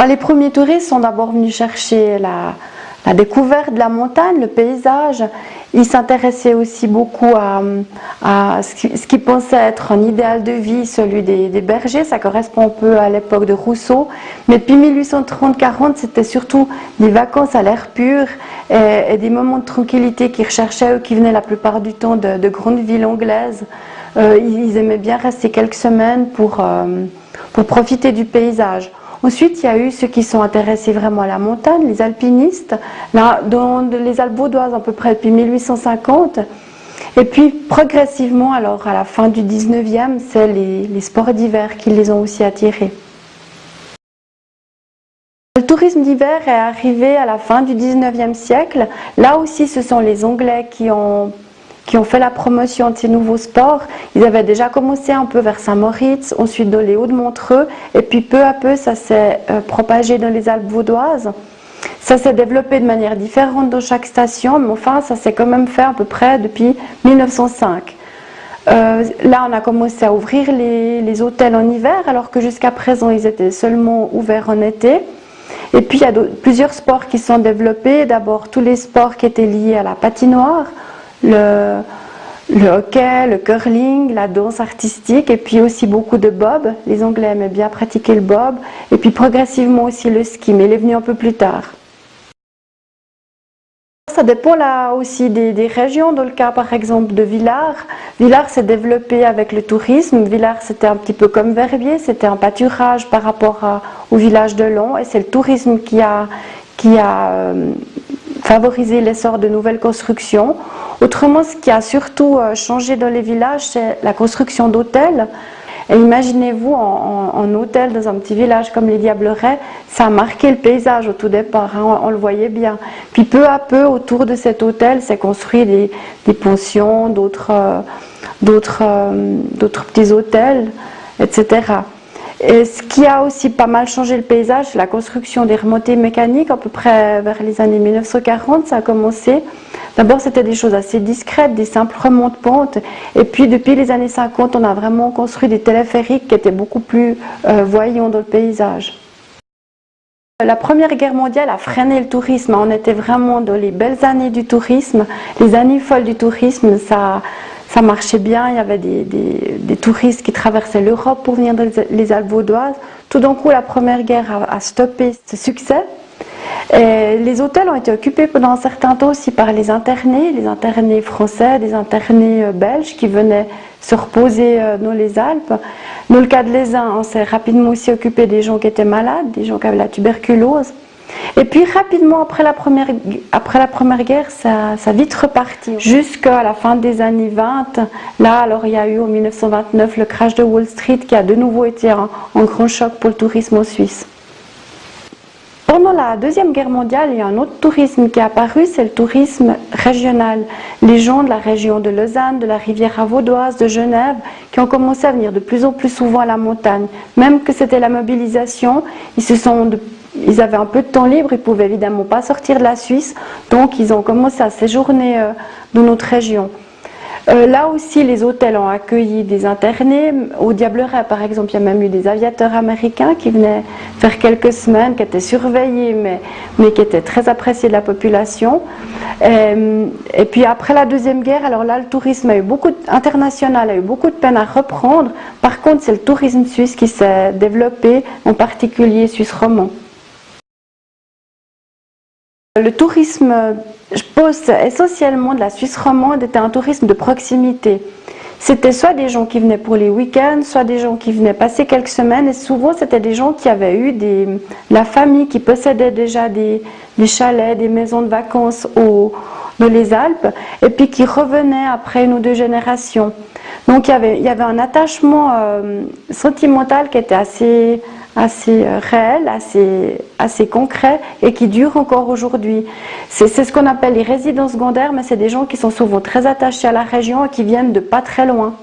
Les premiers touristes sont d'abord venus chercher la découverte de la montagne, le paysage. Ils s'intéressaient aussi beaucoup à ce qu'ils pensaient être un idéal de vie, celui des bergers. Ça correspond un peu à l'époque de Rousseau. Mais depuis 1830-40, c'était surtout des vacances à l'air pur et des moments de tranquillité qu'ils recherchaient, eux qui venaient la plupart du temps de grandes villes anglaises. Ils aimaient bien rester quelques semaines pour profiter du paysage. Ensuite, il y a eu ceux qui sont intéressés vraiment à la montagne, les alpinistes, là, dans les Alpes vaudoises à peu près depuis 1850. Et puis progressivement, alors à la fin du 19e, c'est les sports d'hiver qui les ont aussi attirés. Le tourisme d'hiver est arrivé à la fin du 19e siècle. Là aussi, ce sont les Anglais qui ont fait la promotion de ces nouveaux sports. Ils avaient déjà commencé un peu vers Saint-Moritz, ensuite dans les Hauts-de-Montreux, et puis peu à peu ça s'est propagé dans les Alpes vaudoises. Ça s'est développé de manière différente dans chaque station, mais enfin ça s'est quand même fait à peu près depuis 1905. Là on a commencé à ouvrir les hôtels en hiver, alors que jusqu'à présent ils étaient seulement ouverts en été. Et puis il y a plusieurs sports qui sont développés. D'abord tous les sports qui étaient liés à la patinoire, le hockey, le curling, la danse artistique, et puis aussi beaucoup de bob. Les Anglais aimaient bien pratiquer le bob, et puis progressivement aussi le ski, mais il est venu un peu plus tard. Ça dépend là aussi des régions. Dans le cas par exemple de Villars, Villars s'est développé avec le tourisme. Villars c'était un petit peu comme Verbier, c'était un pâturage par rapport au village de Long, et c'est le tourisme qui a favorisé l'essor de nouvelles constructions. Autrement, ce qui a surtout changé dans les villages, c'est la construction d'hôtels. Et imaginez-vous en hôtel dans un petit village comme les Diablerets, ça a marqué le paysage au tout départ, hein, on le voyait bien. Puis peu à peu, autour de cet hôtel, s'est construit des pensions, d'autres petits hôtels, etc. Et ce qui a aussi pas mal changé le paysage, c'est la construction des remontées mécaniques, à peu près vers les années 1940, ça a commencé. D'abord, c'était des choses assez discrètes, des simples remontes-pentes. Et puis, depuis les années 50, on a vraiment construit des téléphériques qui étaient beaucoup plus voyants dans le paysage. La Première Guerre mondiale a freiné le tourisme. On était vraiment dans les belles années du tourisme, les années folles du tourisme. Ça marchait bien, il y avait des touristes qui traversaient l'Europe pour venir dans les Alpes vaudoises. Tout d'un coup, la Première Guerre a stoppé ce succès. Et les hôtels ont été occupés pendant un certain temps aussi par les internés français, des internés belges qui venaient se reposer dans les Alpes. Dans le cas de l'Aisin, on s'est rapidement aussi occupé des gens qui étaient malades, des gens qui avaient la tuberculose. Et puis rapidement, après la première guerre, ça a vite reparti. Jusqu'à la fin des années 20, là, alors il y a eu en 1929 le crash de Wall Street qui a de nouveau été un grand choc pour le tourisme en Suisse. Pendant la Deuxième Guerre mondiale, il y a un autre tourisme qui est apparu, c'est le tourisme régional. Les gens de la région de Lausanne, de la Riviera vaudoise, de Genève, qui ont commencé à venir de plus en plus souvent à la montagne. Même que c'était la mobilisation, ils avaient un peu de temps libre, ils ne pouvaient évidemment pas sortir de la Suisse, donc ils ont commencé à séjourner dans notre région. Là aussi, les hôtels ont accueilli des internés. Au Diableret, par exemple, il y a même eu des aviateurs américains qui venaient faire quelques semaines, qui étaient surveillés, mais qui étaient très appréciés de la population. Et puis après la Deuxième Guerre, alors là, le tourisme international a eu beaucoup de peine à reprendre. Par contre, c'est le tourisme suisse qui s'est développé, en particulier suisse romand. Le tourisme, je pense essentiellement de la Suisse romande, était un tourisme de proximité. C'était soit des gens qui venaient pour les week-ends, soit des gens qui venaient passer quelques semaines, et souvent c'était des gens qui avaient eu la famille, qui possédait déjà des chalets, des maisons de vacances dans les Alpes, et puis qui revenaient après 1 ou 2 générations. Donc il y avait un attachement sentimental qui était assez réel, assez concret et qui dure encore aujourd'hui. C'est ce qu'on appelle les résidents secondaires, mais c'est des gens qui sont souvent très attachés à la région et qui viennent de pas très loin.